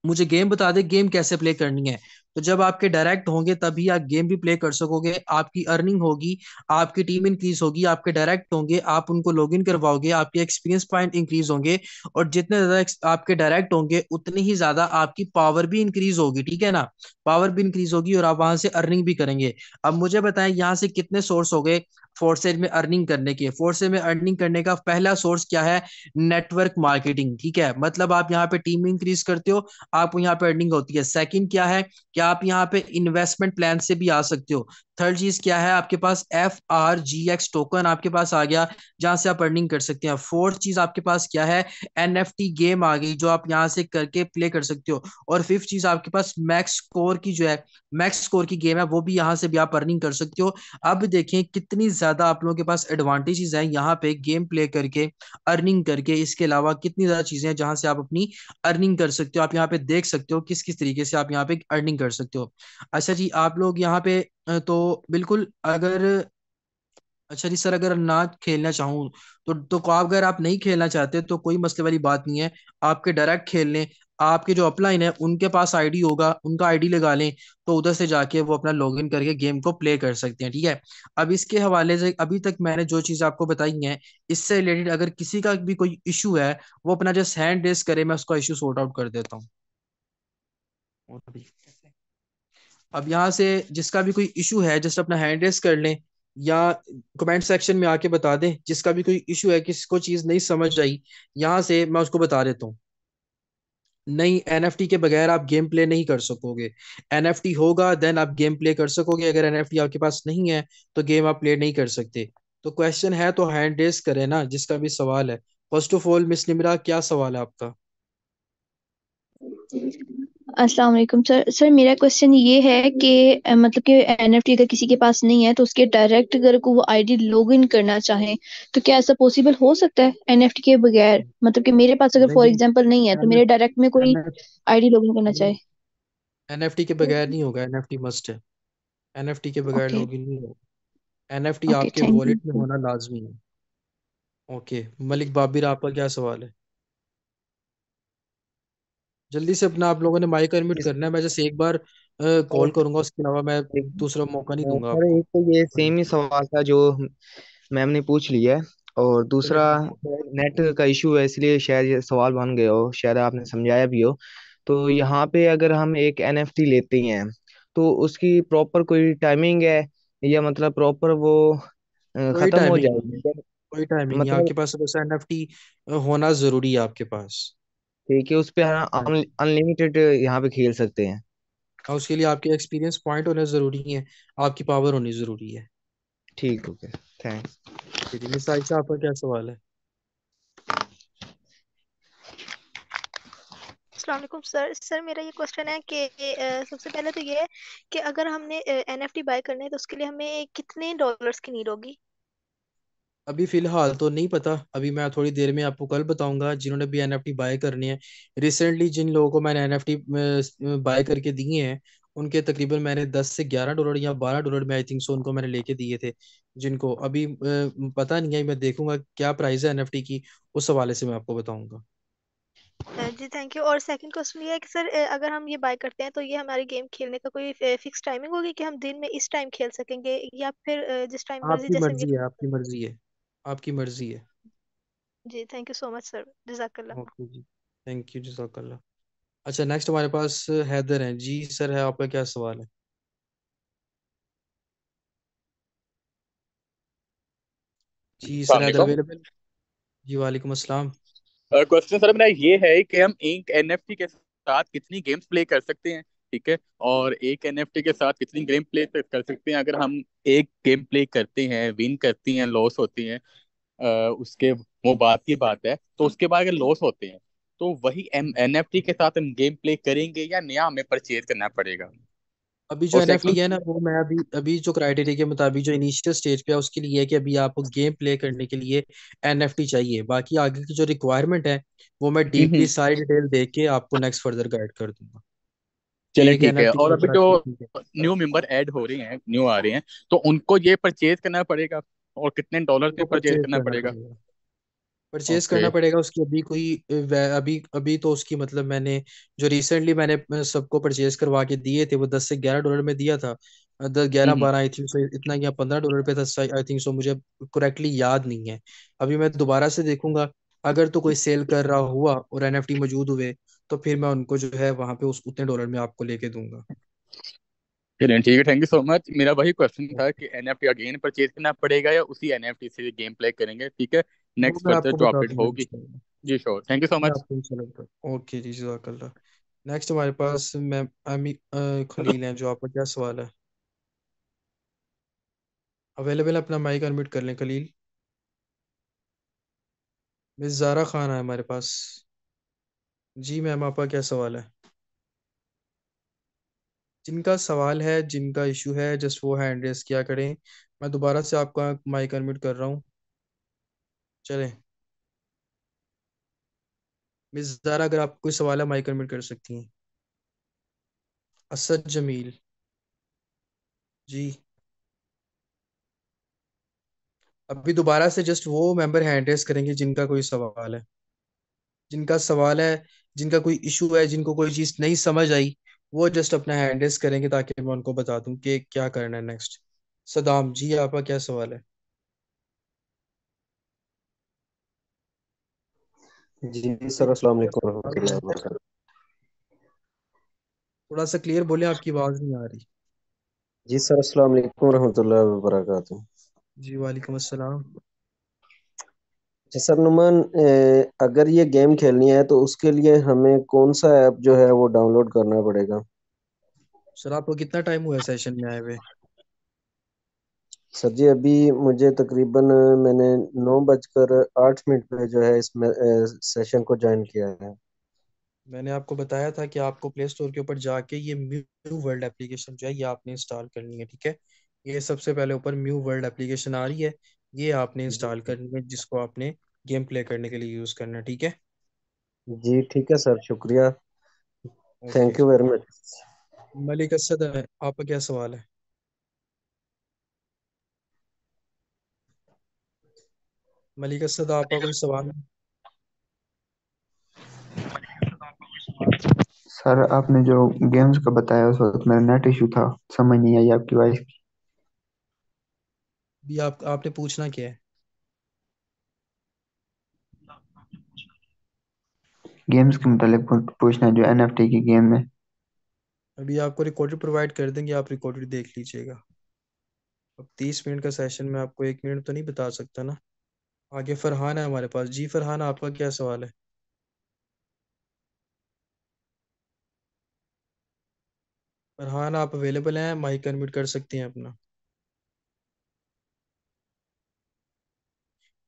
मुझे गेम बता दे, गेम कैसे प्ले करनी है। तो जब आपके डायरेक्ट होंगे तभी आप गेम भी प्ले कर सकोगे, आपकी अर्निंग होगी, आपकी टीम इंक्रीज होगी, आपके डायरेक्ट होंगे, आप उनको लॉग इन करवाओगे, आपके एक्सपीरियंस पॉइंट इंक्रीज होंगे। और जितने ज्यादा आपके डायरेक्ट होंगे उतनी ही ज्यादा आपकी पावर भी इंक्रीज होगी, ठीक है ना। पावर भी इंक्रीज होगी और आप वहां से अर्निंग भी करेंगे। अब मुझे बताएं यहाँ से कितने सोर्स हो गए फोर्सेज में अर्निंग करने के। फोर्सेज में अर्निंग करने का पहला सोर्स क्या है? नेटवर्क मार्केटिंग, ठीक है, मतलब आप यहाँ पे टीम इंक्रीज करते हो, आप यहाँ पे अर्निंग होती है। सेकंड क्या है कि आप यहाँ पे इन्वेस्टमेंट प्लान से भी आ सकते हो। थर्ड चीज क्या है, आपके पास FRGX टोकन आपके पास आ गया, जहां से आप अर्निंग कर सकते हैं। फोर्थ चीज आपके पास क्या है? NFT गेम आ गई, जो आप यहाँ से करके प्ले कर सकते हो। और फिफ्थ चीज आपके पास मैक्स स्कोर की जो है, मैक्स स्कोर की गेम है, वो भी यहाँ से भी आप अर्निंग कर सकते हो। अब देखें कितनी ज्यादा आप लोगों के पास एडवांटेजेस हैं यहाँ पे गेम प्ले करके, अर्निंग करके। इसके अलावा कितनी ज्यादा चीजें हैं जहां से आप अपनी अर्निंग कर सकते हो। आप यहाँ पे देख सकते हो किस किस तरीके से आप यहाँ पे अर्निंग कर सकते हो। अच्छा जी, आप लोग यहाँ पे तो बिल्कुल अगर, अच्छा जी सर अगर ना खेलना चाहूँ तो आप, अगर आप नहीं खेलना चाहते तो कोई मसले वाली बात नहीं है, आपके डायरेक्ट खेल लें। आपके जो अपलाइन है उनके पास आईडी होगा, उनका आईडी लगा लें, तो उधर से जाके वो अपना लॉगिन करके गेम को प्ले कर सकते हैं, ठीक है। अब इसके हवाले से अभी तक मैंने जो चीज़ आपको बताई है, इससे रिलेटेड अगर किसी का भी कोई इशू है, वो अपना जस्ट हैंड रेस करे, मैं उसका इशू सॉर्ट आउट कर देता हूँ। और अभी अब यहाँ से जिसका भी कोई इशू है जस्ट अपना हैंड रेस कर लें, या कमेंट सेक्शन में आके बता दें जिसका भी कोई इशू है, किसी को चीज़ नहीं समझ आई, यहाँ से मैं उसको बता देता हूँ। नहीं, NFT के बगैर आप गेम प्ले नहीं कर सकोगे। NFT होगा देन आप गेम प्ले कर सकोगे, अगर NFT आपके पास नहीं है तो गेम आप प्ले नहीं कर सकते। तो क्वेश्चन है तो हैंड रेस करें ना, जिसका भी सवाल है। First of all miss Nimra, क्या सवाल है आपका? अस्सलाम वालेकुम सर। मेरा क्वेश्चन ये है कि मतलब कि एनएफटी अगर किसी के पास नहीं है तो उसके डायरेक्ट अगर को वो आईडी लॉग इन करना चाहे तो क्या ऐसा पॉसिबल हो सकता है एनएफटी के बगैर? मतलब कि मेरे पास अगर फॉर नहीं, एग्जांपल नहीं है तो एन मेरे डायरेक्ट में कोई एन आईडी लॉग इन करना चाहे। NFT के बगैर नहीं होगा, NFT मस्ट है। NFT के बगैर ओके। लॉगिन नहीं होगा। NFT ओके, आपके थैंक वॉलेट में यू। होना लाजमी है। ओके, मलिक बाबिर आपका क्या सवाल है? जल्दी से अपना, आप लोगों ने माइक अनम्यूट इस करना है, मैं जैसे एक बार कॉल करूंगा, उसके अलावा मैं दूसरा मौका नहीं दूंगा सर, आपको। एक तो ये सेम ही सवाल था जो मैम ने पूछ लिया है, और चले दूसरा पूछो। नेट का इशू है, इसलिए शायद ये सवाल बन गया हो, शायद आपने समझाया भी हो। तो यहाँ पे अगर हम एक एनएफटी लेते हैं तो उसकी प्रॉपर कोई टाइमिंग है, या मतलब प्रॉपर वो कोई खत्म हो टाइमिंग नहीं है, जाएगी? कोई टाइमिंग नहीं, मतलब आपके पास बस NFT होना जरूरी है आपके पास। ठीक है, उस पे अनलिमिटेड यहाँ पे खेल सकते हैं? और उसके लिए आपके एक्सपीरियंस पॉइंट होने जरूरी है, आपकी पावर होनी जरूरी है। ठीक, ओके, थैंक्स। ओके जी, मिस आयशा आपका क्या सवाल है? अस्सलाम वालेकुम सर। मेरा ये क्वेश्चन है कि सबसे पहले तो ये है कि अगर हमने एनएफटी बाय करने हैं तो उसके लिए हमें कितने डॉलर्स की नीड होगी? अभी फिलहाल तो नहीं पता, अभी मैं थोड़ी देर में आपको कल बताऊंगा, जिन्होंने भी NFT बाय करनी है। रिसेंटली जिन लोगों को मैंने NFT बाय करके दिए हैं, उनके तकरीबन मैंने $10 से $11 या $12 में आई थिंक सो उनको मैंने लेके दिए थे। जिनको अभी पता नहीं है, मैं देखूंगा क्या प्राइस है NFT की, उस हवाले से मैं आपको बताऊंगा। जी थैंक यू। और सेकंड क्वेश्चन ये है कि सर अगर हम ये बाय करते हैं तो ये हमारी गेम खेलने का कोई फिक्स टाइमिंग होगी कि हम दिन में इस टाइम खेल सकेंगे, या फिर जिस टाइम मर्जी आपकी जैसे हम ये मर्जी है, खेल आपकी सकते मर्जी है, आपकी मर्जी है। हैं? जी thank you so much sir, जज़ाकल्लाह। ओके जी, थैंक यू जज़ाकल्लाह। अच्छा, नेक्स्ट हमारे पास हैदर हैं जी, सर है, आपका क्या सवाल है? जी सर, हैदर वालेकुम। अवेलेबल? जी वालेकुम अस्सलाम। क्वेश्चन सर मेरा ये है कि हम एक एनएफटी के साथ कितनी गेम्स प्ले कर सकते हैं, ठीक है, और एक एनएफटी के साथ कितनी गेम प्ले कर सकते हैं अगर हम एक गेम प्ले करते हैं, विन करती हैं, लॉस होती हैं, उसके वो बात की बात है, तो उसके बाद अगर लॉस होते हैं तो वही एनएफटी के साथ हम गेम प्ले करेंगे या नया हमें परचेज करना पड़ेगा। अभी जो और एनएफटी सेकंड। है ना, वो मैं अभी अभी जो क्राइटेरिया के मुताबिक जो इनिशियल स्टेज पे है उसके लिए है कि अभी आपको गेम प्ले करने के लिए एनएफटी चाहिए। बाकी आगे की जो रिक्वायरमेंट है वो मैं डीपली हम्म। सारी डिटेल देख के आपको नेक्स्ट फर्दर गाइड कर दूंगा कि चले एक ठीक है। एनएफटी और के अभी ऊपर जो आपको ठीक है। न्यू मेंबर ऐड हो रहे हैं, न्यू आ रहे हैं, तो उनको ये परचेज करना पड़ेगा और कितने डॉलर पे उनको परचेज परचेज करना करना पड़ेगा? पड़ेगा। Purchase okay. करना पड़ेगा उसकी अभी कोई अभी अभी तो उसकी मतलब मैंने जो रिसेंटली मैंने सबको परचेज करवा के दिए थे वो 10 से 11 डॉलर में दिया था। 10 11 12 आई थिंक सो इतना, या 15 डॉलर पे था आई थिंक सो, मुझे करेक्टली याद नहीं है। अभी मैं दोबारा से देखूंगा। अगर तो कोई सेल कर रहा हुआ और एनएफटी मौजूद हुए तो फिर मैं उनको जो है वहां पे उस उतने डॉलर में आपको लेके दूंगा। चलिए ठीक है, थैंक यू सो मच। मेरा वही क्वेश्चन था कि एनएफटी अगेन परचेज करना पड़ेगा या उसी एनएफटी से गेम प्ले करेंगे, ठीक है। वो नेक्स्ट मैं फर्दर आपको जो बता अपडेट दूंगा होगी। इंशाल्लाह। जी श्योर, थैंक यू सो मैं मच। आपको इंशाल्लाह ओके जी, जज़ाकल्लाह। नेक्स्ट हमारे पास मैम अमी खलील हैं, जो आपका क्या सवाल है? अवेलेबल अपना माइक अनम्यूट कर लें खलील। मिस जारा खान है हमारे पास। जी मैम, आपका क्या सवाल है? जिनका सवाल है, जिनका इशू है, जस्ट वो हैंड रेस किया करें। मैं दोबारा से आपका माइक अनम्यूट कर रहा हूँ। चलें, मिस जारा अगर आपको कोई सवाल है माइक अनम्यूट कर सकती हैं। असद जमील जी। अभी दोबारा से जस्ट वो मेंबर हैंड रेस करेंगे जिनका कोई सवाल है, जिनका सवाल है, जिनका कोई इशू है, जिनको कोई चीज़ नहीं समझ आई, वो जस्ट अपना हैंड रेस करेंगे ताकि मैं उनको बता दूं कि क्या करना है नेक्स्ट। सदाम जी, आपका क्या सवाल है? जी सर, अस्सलाम क्या वालेकुम सवाल है? रहमतुल्लाहि व बरकातहू। थोड़ा सा क्लियर बोले, आपकी आवाज़ नहीं आ रही। जी सर, अस्सलाम वालेकुम रहमतुल्लाहि व बरकातहू। जी वालेकुम अस्सलाम। अच्छा सर नुमान, अगर ये गेम खेलनी है तो उसके लिए हमें कौन सा ऐप जो है वो डाउनलोड करना पड़ेगा? सर आपको कितना टाइम हुआ है सेशन में आए हुए? सर जी, अभी मुझे तकरीबन मैंने 9:08 पे जो है इसमें सेशन को ज्वाइन किया है। मैंने आपको बताया था कि आपको प्ले स्टोर के ऊपर जाके ये म्यू वर्ल्ड एप्लीकेशन जो है ये आपने इंस्टॉल करनी है, ठीक है। ये सबसे पहले ऊपर म्यू वर्ल्ड एप्लीकेशन आ रही है, ये आपने जी इंस्टॉल करनी है, जिसको आपने गेम प्ले करने के लिए यूज़ करना है, ठीक है। जी ठीक है सर, शुक्रिया। ओके थैंक यू जी। Very much. मलिक असद है, आपका क्या सवाल है? मलिक असद, आपका कोई सवाल है? सर आपने जो गेम्स का बताया उस वक्त मेरा नेट इशू था, समझ नहीं आई आपकी वॉइस। अभी आपने पूछना क्या है? गेम्स के मुतालिक पूछना है जो एनएफटी की गेम है। अभी आपको रिकॉर्डेड प्रोवाइड कर देंगे, आप रिकॉर्डेड देख लीजिएगा। अब 30 मिनट का सेशन में आपको 1 मिनट तो नहीं बता सकता ना। आगे फरहान है हमारे पास। जी फरहान, आपका क्या सवाल है? फरहान आप अवेलेबल हैं? माइक अनम्यूट कर सकती हैं अपना।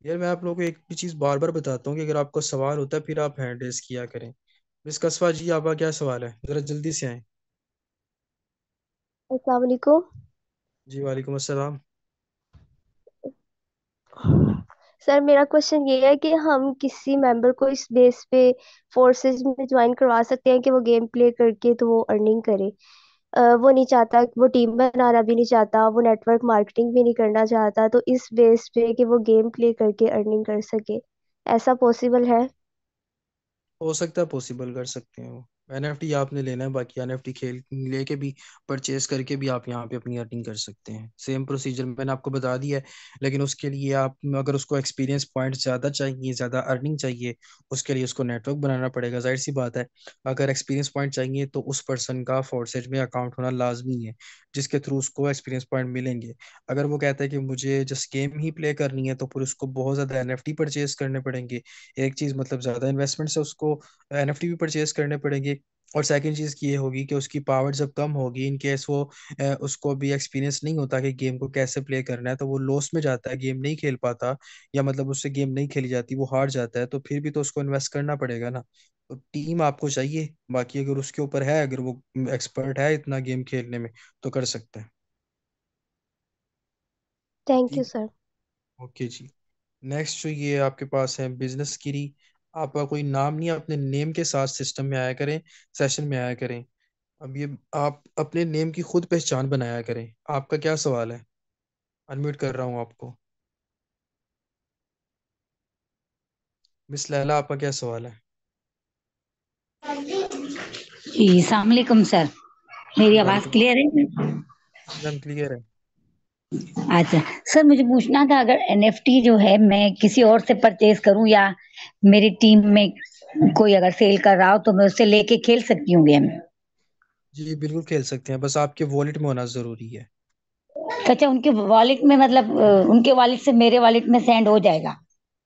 यार मैं आप लोगों को एक भी चीज़ बार बार बताता हूँ कि अगर आपको सवाल होता है फिर आप हैंड रेस किया करें। मिस कसवा जी, आपका क्या सवाल है? ज़रा जल्दी से आए। अस्सलाम वालेकुम। जी वालेकुम अस्सलाम। सर मेरा क्वेश्चन ये है कि हम किसी मेंबर को इस बेस पे फोर्सेस में ज्वाइन करवा सकते हैं कि वो गेम प्ले करके तो वो अर्निंग करे। वो नहीं चाहता, वो टीम बनाना भी नहीं चाहता, वो नेटवर्क मार्केटिंग भी नहीं करना चाहता, तो इस बेस पे कि वो गेम प्ले करके अर्निंग कर सके, ऐसा पॉसिबल है? हो सकता है, पॉसिबल कर सकते हैं वो। एनएफटी आपने लेना है, बाकी एनएफटी खेल लेके भी परचेज करके भी आप यहाँ पे अपनी अर्निंग कर सकते हैं। सेम प्रोसीजर मैंने आपको बता दिया है। लेकिन उसके लिए आप, अगर उसको एक्सपीरियंस पॉइंट ज़्यादा चाहिए, ज़्यादा अर्निंग चाहिए, उसके लिए उसको नेटवर्क बनाना पड़ेगा, जाहिर सी बात है। अगर एक्सपीरियंस पॉइंट चाहिए तो उस पर्सन का फोर्सेज में अकाउंट होना लाजमी है, जिसके थ्रू उसको एक्सपीरियंस पॉइंट मिलेंगे। अगर वो कहता है कि मुझे जस्ट गेम ही प्ले करनी है, तो फिर उसको बहुत ज़्यादा एनएफटी परचेज करने पड़ेंगे। एक चीज़ मतलब ज़्यादा इन्वेस्टमेंट से उसको एनएफटी भी परचेज करने पड़ेंगे। और सेकंड चीज की ये होगी कि उसकी पावर जब कम होगी, इन केस वो उसको भी एक्सपीरियंस नहीं होता कि गेम को कैसे प्ले करना है, तो वो लॉस में जाता है, गेम नहीं खेल पाता, या मतलब उससे गेम नहीं खेली जाती, वो हार जाता है, तो फिर भी तो उसको इन्वेस्ट करना पड़ेगा ना। तो टीम आपको चाहिए, बाकी अगर उसके ऊपर है, अगर वो एक्सपर्ट है इतना गेम खेलने में, तो कर सकता है। थैंक यू ठीक। सर। ओके जी। नेक्स्ट जो ये आपके पास है बिजनेस गिरी। आपका कोई नाम नहीं है, अपने नेम के साथ सिस्टम में आया करें, सेशन में आया करें। अब ये आप अपने नेम की खुद पहचान बनाया करें। आपका क्या सवाल है? अनम्यूट कर रहा हूँ आपको। मिस लैला, आपका क्या सवाल है? जी अस्सलाम वालेकुम सर, मेरी आवाज वालेकुम। क्लियर है? एकदम क्लियर है। अच्छा सर, मुझे पूछना था, अगर एनएफटी जो है मैं किसी और से परचेज करूं या मेरी टीम में कोई अगर सेल कर रहा हो तो मैं उससे लेके खेल सकती हूँ गेम? जी बिल्कुल खेल सकते हैं, बस आपके वॉलेट में होना जरूरी है। अच्छा, उनके वॉलेट में मतलब उनके वॉलेट से मेरे वॉलेट में सेंड हो जाएगा?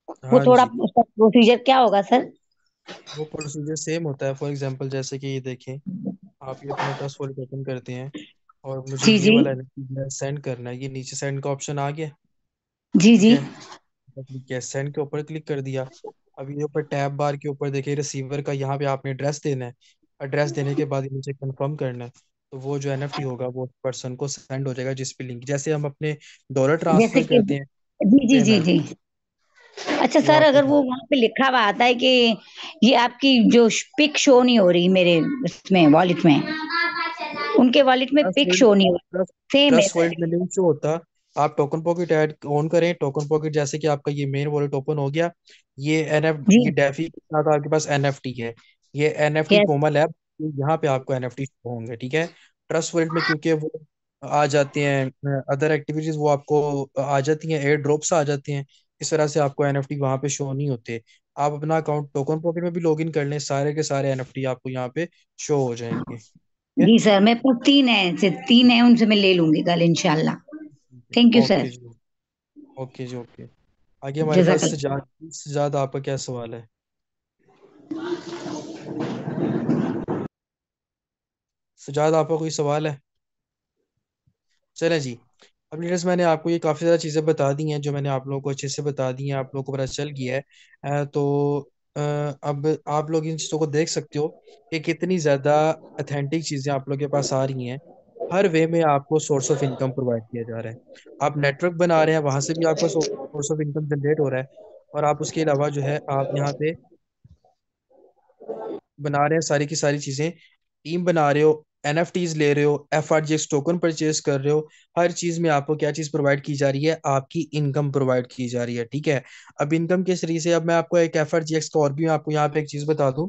वो हाँ थोड़ा जी। उसका प्रोसीजर क्या होगा सर? वो प्रोसीजर सेम होता है। फॉर एग्जांपल जैसे कि ये देखें, आप ये अपना ट्रस्ट वॉलेट ओपन करते हैं, और मुझे जी ये जी। वाला सेंड करना है, ये नीचे सेंड का ऑप्शन आ गया। जी ठीक जी। है। क्लिक किया, सेंड के ऊपर क्लिक कर दिया। अब ये ऊपर टैब बार के ऊपर देखिए रिसीवर का, यहाँ पे आपने एड्रेस देना है। एड्रेस देने के बाद ये नीचे कंफर्म करना है। तो वो जो एनएफटी होगा वो पर्सन को सेंड हो जाएगा, जिस पे लिंक, जैसे हम अपने डॉलर जैसे ट्रांसफर कि करते हैं, जी जी सेम जी है। जी। अच्छा वो सर, आपको अगर वो वहां पे लिखा हुआ आता है कि ये आपकी जो पिक शो नहीं हो रही मेरे उसमें वॉलेट में, उनके वॉलेट में ट्रस्ट पिक वर्ल्ड शो नहीं हो रही, ट्रस्ट सेम है ट्रस्ट सर? वर्ल्ड में नहीं शो होता। आप टोकन पॉकेट ऐड ऑन करें, टोकन पॉकेट जैसे कि आपका ये मेन वॉलेट ओपन हो गया, ये जी। ये डेफी के साथ आपके पास एनएफटी है, ये एनएफटी यस। पोमल ऐप, यहाँ पे आपको एनएफटी शो होंगे। ठीक है। ट्रस्ट वर्ल्ड में क्योंकि वो आ जाते हैं, अदर एक्टिविटीज वो आपको आ जाती हैं, एयर ड्रॉप्स आ जाते हैं, इस तरह से आपको एनएफटी वहां पे शो नहीं होते। आप अपना अकाउंट टोकन पॉकेट में भी लॉग इन कर लें, सारे के सारे एनएफटी आपको यहाँ पे शो हो जाएंगे। ठीक है। जी सर, मेरे पास 3 है, सिर्फ 3 है, उनसे मैं ले लूँगी कल इंशाल्लाह। Thank you okay sir. जी। ओके जी। ओके। आगे हमारे पास जज़ाकल्लाह। सजाद। सजाद, आपका क्या सवाल है? सजाद, आपका कोई सवाल है? चले जी। अब लीडर्स, मैंने आपको ये काफ़ी ज़्यादा चीज़ें बता दी हैं, जो मैंने आप लोगों को अच्छे से बता दी हैं, आप लोगों को पता चल गया है। तो अब आप लोग इन चीज़ों को देख सकते हो कि कितनी ज़्यादा अथेंटिक चीज़ें आप लोगों के पास आ रही हैं। हर वे में आपको सोर्स ऑफ इनकम प्रोवाइड किया जा रहा है। आप नेटवर्क बना रहे हैं, वहां से भी आपका सोर्स ऑफ इनकम जनरेट हो रहा है। और आप उसके अलावा जो है आप यहाँ पे बना रहे हैं सारी की सारी चीजें, टीम बना रहे हो, एनएफटीज ले रहे हो, एफआरजीएक्स टोकन परचेज कर रहे हो। हर चीज में आपको क्या चीज प्रोवाइड की जा रही है? आपकी इनकम प्रोवाइड की जा रही है। ठीक है। अब इनकम के जरिए से, अब मैं आपको एक एफआरजीएक्स का और भी मैं आपको यहाँ पे एक चीज बता दूं।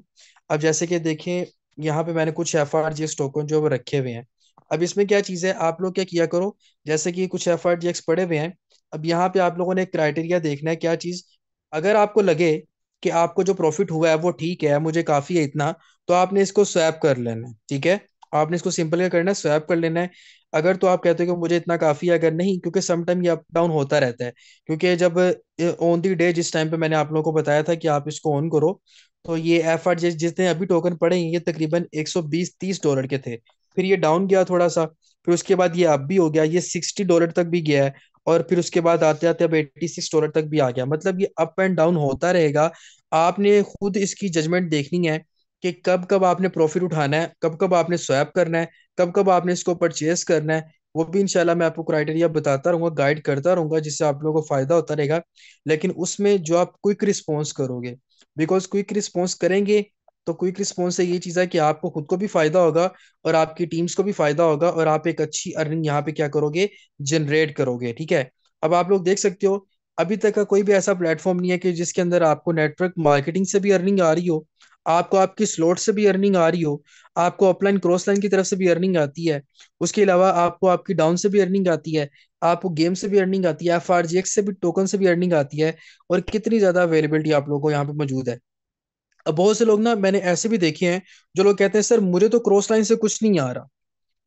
अब जैसे कि देखें, यहाँ पे मैंने कुछ एफआरजीएक्स टोकन जो वो रखे हुए हैं। अब इसमें क्या चीज है, आप लोग क्या किया करो, जैसे कि कुछ एफआरजीएक्स पड़े हुए हैं। अब यहाँ पे आप लोगों ने एक क्राइटेरिया देखना है, क्या चीज, अगर आपको लगे कि आपको जो प्रॉफिट हुआ है वो ठीक है, मुझे काफी है इतना, तो आपने इसको स्वैप कर लेना है। ठीक है। आपने इसको सिंपल क्या करना है, स्वैप कर लेना है। अगर तो आप कहते हो कि मुझे इतना काफी है, अगर नहीं, क्योंकि सम टाइम ये अप डाउन होता रहता है, क्योंकि जब ऑन दी डे जिस टाइम पे मैंने आप लोगों को बताया था कि आप इसको ऑन करो, तो ये एफ आर जितने अभी टोकन पड़े हैं, ये तकरीबन 120-130 डॉलर के थे। फिर ये डाउन गया थोड़ा सा, फिर उसके बाद ये अप भी हो गया, ये 60 डॉलर तक भी गया है। और फिर उसके बाद आते आते अब 86 डॉलर तक भी आ गया। मतलब ये अप एंड डाउन होता रहेगा। आपने खुद इसकी जजमेंट देखनी है कि कब कब आपने प्रॉफिट उठाना है, कब कब आपने स्वैप करना है, कब कब आपने इसको परचेज करना है। वो भी इंशाल्लाह मैं आपको क्राइटेरिया बताता रहूंगा, गाइड करता रहूंगा, जिससे आप लोगों को फायदा होता रहेगा। लेकिन उसमें जो आप क्विक रिस्पॉन्स करोगे, बिकॉज क्विक रिस्पॉन्स करेंगे, तो क्विक रिस्पॉन्स से ये चीज़ है कि आपको खुद को भी फायदा होगा, और आपकी टीम्स को भी फायदा होगा, और आप एक अच्छी अर्निंग यहाँ पे क्या करोगे, जनरेट करोगे। ठीक है। अब आप लोग देख सकते हो, अभी तक का कोई भी ऐसा प्लेटफॉर्म नहीं है कि जिसके अंदर आपको नेटवर्क मार्केटिंग से भी अर्निंग आ रही हो। आपको आपकी स्लॉट से भी अर्निंग आ रही हो, आपको अपलाइन क्रॉस लाइन की तरफ से भी अर्निंग आती है, उसके अलावा आपको आपकी डाउन से भी अर्निंग आती है, आपको गेम से भी अर्निंग आती है, FRGX से भी, टोकन से भी अर्निंग आती है, और कितनी ज्यादा अवेलेबिलिटी आप लोगों को यहाँ पे मौजूद है। अब बहुत से लोग ना मैंने ऐसे भी देखे हैं जो लोग कहते हैं सर मुझे तो क्रॉस लाइन से कुछ नहीं आ रहा।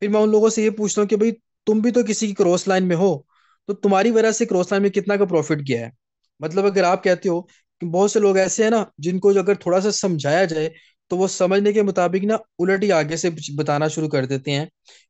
फिर मैं उन लोगों से ये पूछता हूँ कि भाई तुम भी तो किसी की क्रॉस लाइन में हो, तो तुम्हारी वजह से क्रॉस लाइन में कितना का प्रॉफिट गया है? मतलब अगर आप कहते हो कि बहुत से लोग ऐसे हैं ना जिनको जो अगर थोड़ा सा समझाया जाए तो वो समझने के मुताबिक ना उलट ही आगे से बताना शुरू कर देते हैं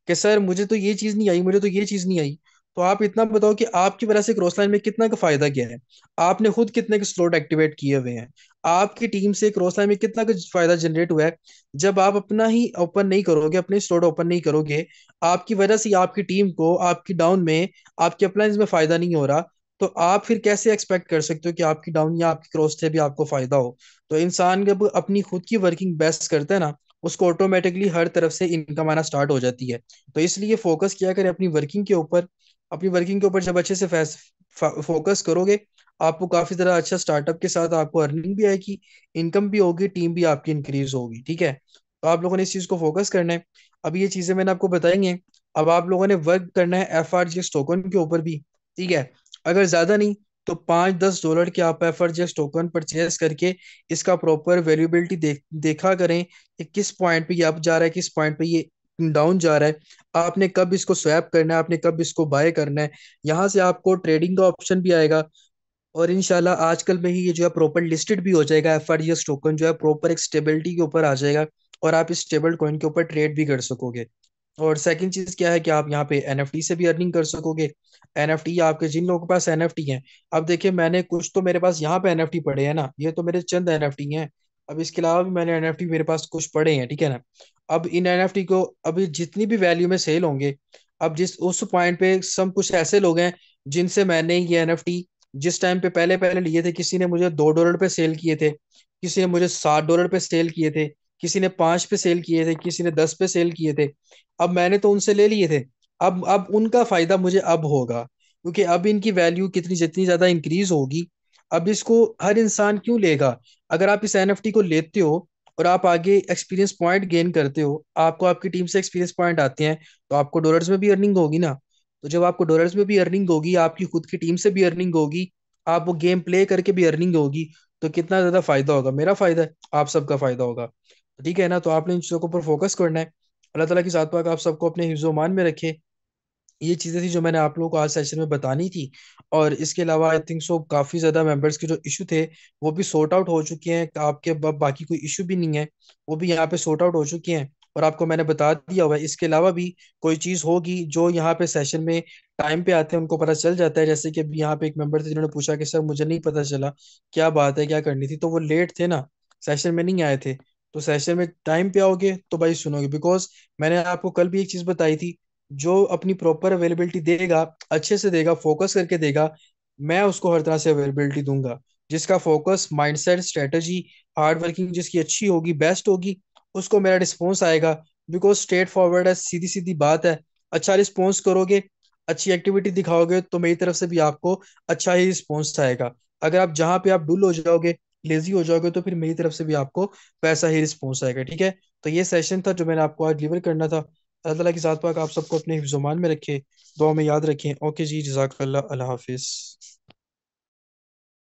कि सर मुझे तो ये चीज नहीं आई, मुझे तो ये चीज नहीं आई। तो आप इतना बताओ कि आपकी वजह से क्रॉस लाइन में कितना का फायदा गया है, आपने खुद कितने के स्लॉट एक्टिवेट किए हुए हैं, आपकी टीम से क्रॉस लाइन में कितना का फायदा जनरेट हुआ है। जब आप अपना ही ओपन नहीं करोगे, अपने स्लॉट ओपन नहीं करोगे, आपकी वजह से आपकी टीम को आपकी डाउन में, आपके अप्लायंस में फायदा नहीं हो रहा, तो आप फिर कैसे एक्सपेक्ट कर सकते हो कि आपकी डाउन या आपकी क्रॉस से भी आपको फायदा हो? तो इंसान जब अपनी खुद की वर्किंग बेस्ट करता है ना, उसको ऑटोमेटिकली हर तरफ से इनकम आना स्टार्ट हो जाती है। तो इसलिए फोकस किया करें अपनी वर्किंग के ऊपर। अपनी वर्किंग के ऊपर जब अच्छे से फोकस करोगे, आपको काफी तरह अच्छा स्टार्टअप के साथ आपको अर्निंग भी आएगी, इनकम भी होगी, टीम भी आपकी इंक्रीज होगी। ठीक है, तो आप लोगों ने इस चीज को फोकस करना है। अब ये चीजें मैंने आपको बताई हैं, अब आप लोगों ने वर्क करना है FRGX टोकन के ऊपर भी। ठीक है, अगर ज्यादा नहीं तो $5-10 के आप FRGX टोकन परचेज करके इसका प्रॉपर वैल्यूबिलिटी देखा करें कि किस पॉइंट पे ये अप जा रहा है, किस पॉइंट पे ये डाउन जा रहा है, आपने कब इसको स्वैप करना है, आपने कब इसको बाय करना है। यहाँ से आपको ट्रेडिंग का ऑप्शन भी आएगा, और इंशाल्लाह आजकल में ही ये जो है प्रॉपर लिस्टेड भी हो जाएगा। FRGX टोकन जो है प्रॉपर एक स्टेबिलिटी के ऊपर आ जाएगा, और आप इस स्टेबल कॉइन के ऊपर ट्रेड भी कर सकोगे। और सेकंड चीज क्या है कि आप यहाँ पे NFT से भी अर्निंग कर सकोगे। NFT आपके जिन लोगों के पास NFT हैं, अब देखिए मैंने कुछ तो मेरे पास यहाँ पे NFT पड़े हैं ना, ये तो मेरे चंद NFT हैं। अब इसके अलावा भी मैंने NFT मेरे पास कुछ पड़े हैं, ठीक है ना। अब इन NFT को अभी जितनी भी वैल्यू में सेल होंगे, अब जिस उस पॉइंट पे सब कुछ ऐसे लोग हैं जिनसे मैंने ये NFT जिस टाइम पे पहले पहले लिए थे, किसी ने मुझे $2 पे सेल किए थे, किसी ने मुझे $60 पे सेल किए थे, किसी ने 5 पे सेल किए थे, किसी ने 10 पे सेल किए थे। अब मैंने तो उनसे ले लिए थे, अब उनका फायदा मुझे अब होगा, क्योंकि अब इनकी वैल्यू कितनी जितनी ज्यादा इंक्रीज होगी, अब इसको हर इंसान क्यों लेगा? अगर आप इस NFT को लेते हो और आप आगे एक्सपीरियंस पॉइंट गेन करते हो, आपको आपकी टीम से एक्सपीरियंस पॉइंट आते हैं, तो आपको डॉलर्स में भी अर्निंग होगी ना। तो जब आपको डॉलर्स में भी अर्निंग होगी, आपकी खुद की टीम से भी अर्निंग होगी, आप वो गेम प्ले करके भी अर्निंग होगी, तो कितना ज्यादा फायदा होगा? मेरा फायदा है, आप सबका फायदा होगा। ठीक है ना, तो आपने इन चीजों के ऊपर फोकस करना है। अल्लाह ताला की साथ पाक आप सबको अपने हिफ्ज़ मान में रखे। ये चीजें थी जो मैंने आप लोगों को आज सेशन में बतानी थी। और इसके अलावा आई थिंक सो काफी ज्यादा मेंबर्स के जो इशू थे वो भी सॉर्ट आउट हो चुके हैं, आपके बाकी कोई इशू भी नहीं है, वो भी यहाँ पे सॉर्ट आउट हो चुके हैं, और आपको मैंने बता दिया हुआ है। इसके अलावा भी कोई चीज होगी जो यहाँ पे सेशन में टाइम पे आते हैं उनको पता चल जाता है, जैसे कि अभी यहाँ पे एक मेंबर थे जिन्होंने पूछा कि सर मुझे नहीं पता चला क्या बात है, क्या करनी थी, तो वो लेट थे ना, सेशन में नहीं आए थे। तो सेशन में टाइम पे आओगे तो भाई सुनोगे, बिकॉज मैंने आपको कल भी एक चीज बताई थी, जो अपनी प्रॉपर अवेलेबिलिटी देगा, अच्छे से देगा, फोकस करके देगा, मैं उसको हर तरह से अवेलेबिलिटी दूंगा। जिसका focus, mindset, strategy, hard working जिसकी अच्छी होगी, बेस्ट होगी, उसको मेरा रिस्पॉन्स आएगा। बिकॉज स्ट्रेट फॉरवर्ड है, सीधी सीधी बात है। अच्छा रिस्पॉन्स करोगे, अच्छी एक्टिविटी दिखाओगे, तो मेरी तरफ से भी आपको अच्छा ही रिस्पॉन्स आएगा। अगर आप जहाँ पे आप डुल हो जाओगे, लेजी हो जाओगे, तो फिर मेरी तरफ से भी आपको वैसा ही रिस्पॉन्स आएगा। ठीक है, तो ये सेशन था जो मैंने आपको आज डिलीवर करना था। अल्लाह ताला की साथ पाक आप सबको अपने हिफ्ज़-ओ-मान में रखे, दुआ में याद रखें। ओके जी, जज़ाकल्लाह, अल्लाह हाफिज़।